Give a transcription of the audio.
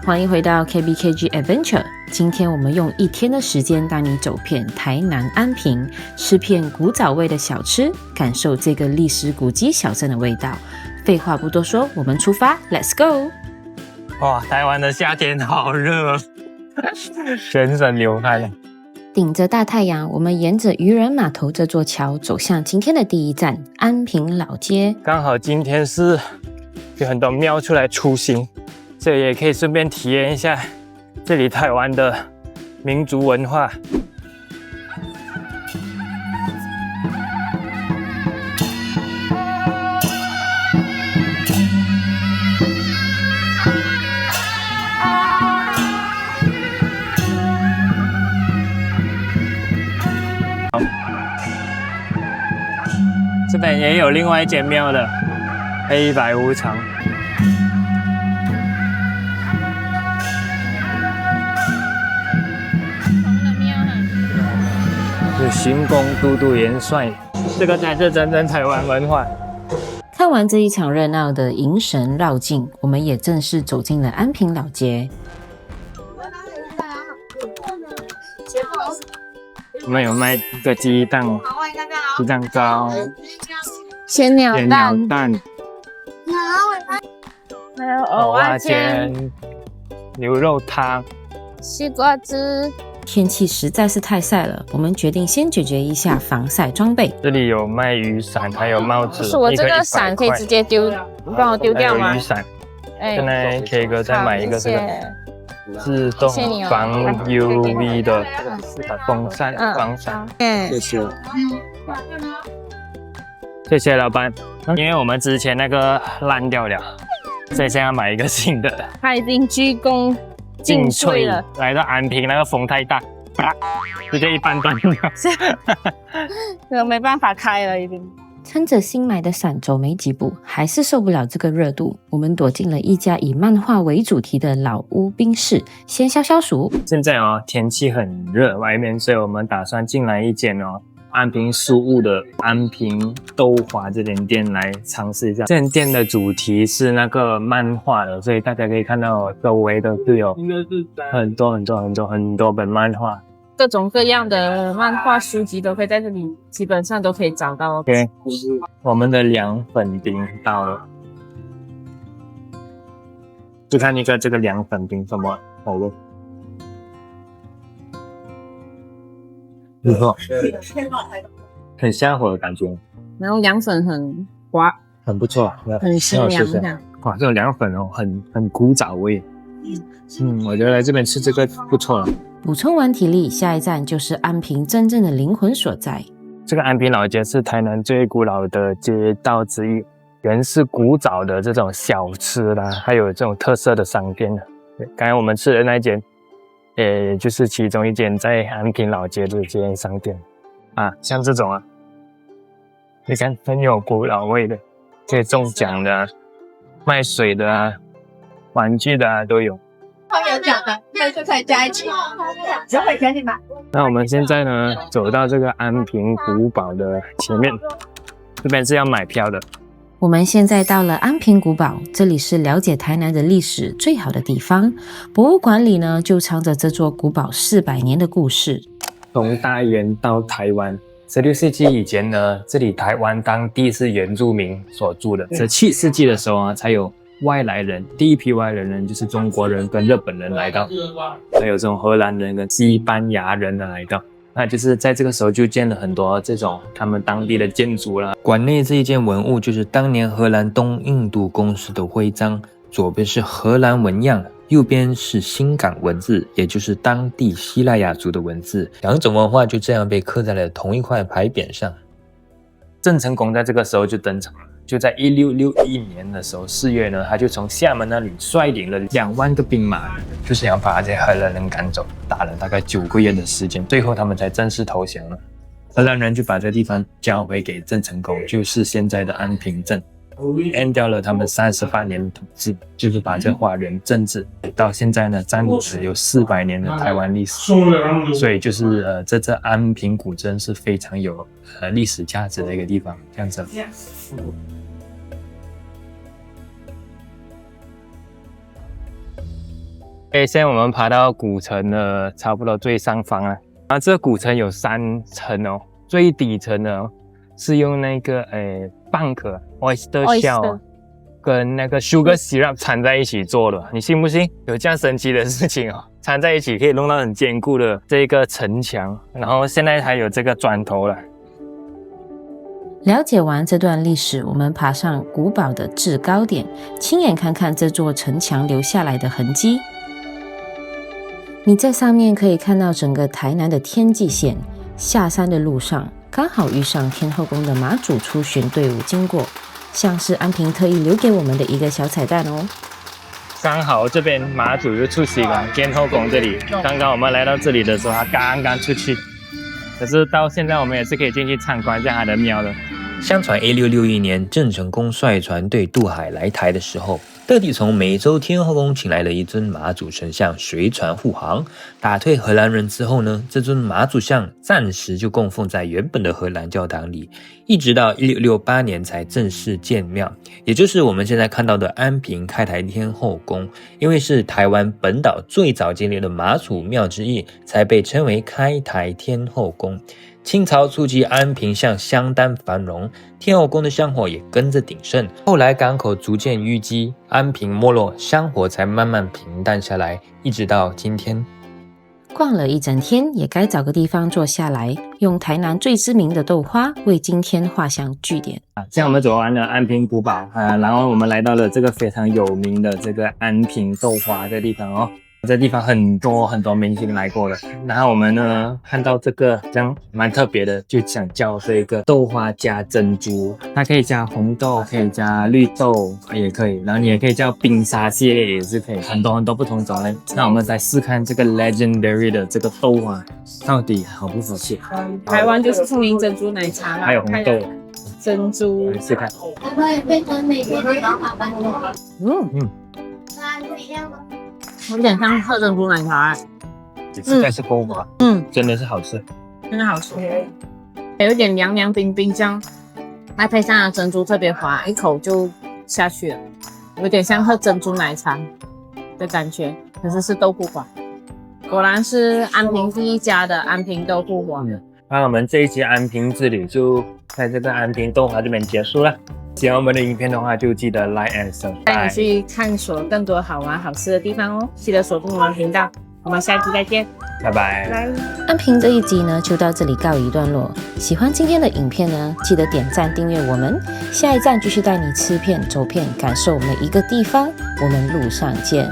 歡迎回到 KBKG Adventure。今天我們用1天的時間帶你走遍台南安平，吃遍古早味的小吃，感受這個歷史古蹟小鎮的味道。廢話不多說，我們出發 ，Let's go！ 哇，台灣的夏天好熱，全身流汗了。頂着大太陽，我們沿着漁人碼頭這座橋走向今天的第一站安平老街。剛好今天是有很多廟出來出行，所以也可以順便體驗一下這裡台灣的民族文化。这邊也有另外一間廟的黑白無常。是行宫都督元帥，這個才是真正台灣文化。看完這一場熱鬧的迎神繞境，我們也正式走進了安平老街。我們有賣這個雞蛋糕、鮮鳥蛋，還有蚵仔煎、牛肉湯、西瓜汁。天氣實在是太曬了，我們決定先解決一下防曬裝備。這裡有賣雨傘，還有帽子。是我這個傘可以直接丟，幫我丟掉嗎？雨傘。現在 K 哥再買一個這個自動防 UV 的風扇，防曬。謝謝。謝謝老闆。因為我們之前那個爛掉了，所以現在要買一個新的。它已經鞠躬盡瘁了。來到安平，那個風太大，直接一半斷掉。這沒辦法開了，已經。撐着新買的傘走沒幾步，還是受不了這個熱度。我們躲進了一家以漫畫為主題的老屋冰室，先消暑。現在天氣很熱，外面，所以我們打算進來一間安平書屋的安平豆花這間店來嘗試一下。這間店的主題是那個漫畫的，所以大家可以看到周圍的是有很多本漫畫。各種各樣的漫畫書籍都可以在這裡，基本上都可以找到。OK， 我們的涼粉餅到了，就看一個這個涼粉餅什麼口味。不錯，很下火的感覺。然後涼粉很滑，很不錯，很清涼的。哇，這種涼粉很古早味。我覺得來這邊吃這個不錯了。補充完體力，下一站就是安平真正的靈魂所在。這個安平老街是台南最古老的街道之一，原是古早的這種小吃啦，還有這種特色的商店。剛才我們吃的那間，就是其中一間在安平老街的這間商店啊，像這種你看很有古老味的，可以中獎的賣水的玩具的都有。他沒有講的，但是可以加一起，就會給你買。那我們現在呢，走到這個安平古堡的前面，這邊是要買票的。我們現在到了安平古堡，這裡是了解台南的歷史最好的地方。博物館裡呢，就藏着這座古堡400年的故事。從大元到台灣，16世紀以前呢，這裡台灣當地是原住民所住的。在7世紀的時候才有外來人，第一批外來人就是中國人跟日本人來到，還有這種荷蘭人跟西班牙人来到，那就是在這個時候就建了很多這種他們當地的建築啦。館內這一件文物就是當年荷蘭東印度公司的徽章，左邊是荷蘭紋樣，右邊是新港文字，也就是當地西拉雅族的文字，兩種文化就這樣被刻在了同一塊牌匾上。鄭成功在這個時候就登場了。就在1661年的時候，4月呢，他就從廈門那裡率領了2萬個兵馬，就是要把這些荷蘭人趕走，打了大概9個月的時間，最後他們才正式投降了。荷蘭人就把這個地方交回給鄭成功，就是現在的安平鎮。end 掉了他們38年的統治，就是把這華人政治到現在呢，占有400年的台灣歷史，所以就是這安平古鎮是非常有歷史價值的一個地方，這樣子。現在我們爬到古城的差不多最上方了。然後这個古城有3層哦，最底層呢是用那個蚌殼 oyster shell 跟那個 sugar syrup 摻在一起做的。你信不信有這樣神奇的事情哦？摻在一起可以弄到很堅固的這個城牆，然後現在還有這個磚頭了。了解完這段歷史，我們爬上古堡的制高點，親眼看看這座城牆留下來的痕跡。你在上面可以看到整個台南的天際線。下山的路上，剛好遇上天後宮的馬祖出巡隊伍經過，像是安平特意留給我們的一個小彩蛋哦。剛好這邊馬祖就出席了，天後宮這裡，剛剛我們來到這裡的時候，他剛剛出去，可是到現在我們也是可以進去參觀一下他的廟的。相傳1661年，鄭成功率船隊渡海來台的時候，特地從美洲天後宮請來了一尊馬祖神像隨船護航，打退荷蘭人之後呢，這尊馬祖像暫時就供奉在原本的荷蘭教堂裡，一直到1668年才正式建廟，也就是我們現在看到的安平開台天後宮。因為是台灣本島最早建立的媽祖廟之一，才被稱為開台天後宮。清朝初期，安平鄉相當繁榮，天後宮的香火也跟着鼎盛。後來港口逐漸淤積，安平沒落，香火才慢慢平淡下來，一直到今天。逛了一整天，也該找個地方坐下來，用台南最知名的豆花為今天畫上句點。現在我們走完了安平古堡然後我們來到了這個非常有名的這個安平豆花的地方哦。這地方很多明星來過了，然後我們呢看到這個這樣蠻特別的，就想叫這個豆花加珍珠，它可以加紅豆，可以加綠豆也可以，然後你也可以叫冰沙系列也是可以，很多不同種類。那我們再試看這個 legendary 的這個豆花到底好不好吃。台灣就是富林珍珠奶茶嘛，還有紅豆珍珠，試看。有點像喝珍珠奶茶實在是夠吧？真的是好吃，真的好吃，有點涼涼冰冰這樣，還配上了珍珠特別滑，一口就下去了，有點像喝珍珠奶茶的感覺，可是是豆腐花，果然是安平第一家的安平豆腐花。那我們這一期安平之旅就在這個安平豆花這邊結束了。喜歡我們的影片的話，就記得 like and subscribe， 帶你去探索更多好玩好吃的地方哦。記得鎖定我們頻道，我們下期再見，拜拜。安平這一集呢，就到這裡告一段落。喜歡今天的影片呢，記得點讚訂閱我們。下一站繼續帶你吃遍走遍，感受每一個地方。我們路上見。